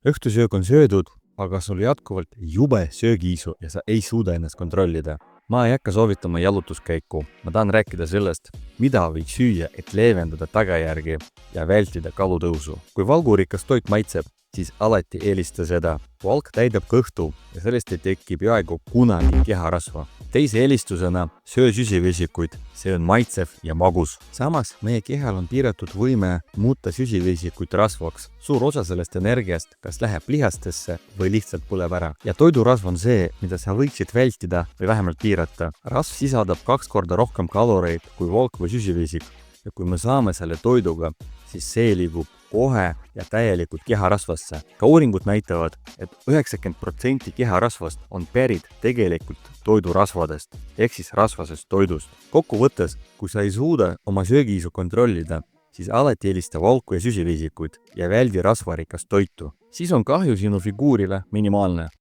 Õhtusöök on söödud, aga sul jätkuvalt jube söögiisu ja sa ei suuda ennast kontrollida. Ma ei hakka soovitama jalutuskäiku. Ma tahan rääkida sellest, mida võiks süüa, et leevendada tagajärgi ja vältida kalutõusu. Kui valgurikas toit maitseb, siis alati eelista seda. Valk täidab kõhtu ja sellest ei teki peaaegu kunagi keharasva. Teise eelistusena söö süsivesikuid, see on maitsev ja magus. Samas meie kehal on piiratud võime muuta süsivesikuid rasvaks. Suur osa sellest energiast kas läheb lihastesse või lihtsalt põleb ära. Ja toidurasv on see, mida sa võiksid vältida või vähemalt piirata. Rasv sisaldab 2 korda rohkem kaloreid kui valk või süsivesik. Ja kui me saame selle toiduga, siis see liigub kohe ja täielikult keharasvasse. Ka uuringud näitavad, et 90% keharasvast on pärit tegelikult toidurasvadest, ehk siis rasvasest toidust. Kokkuvõttes, kui sa ei suuda oma söögiisu kontrollida, siis alati eelista valku ja süsivesikuid ja väldi rasvarikast toitu. Siis on kahju sinu figuurile minimaalne.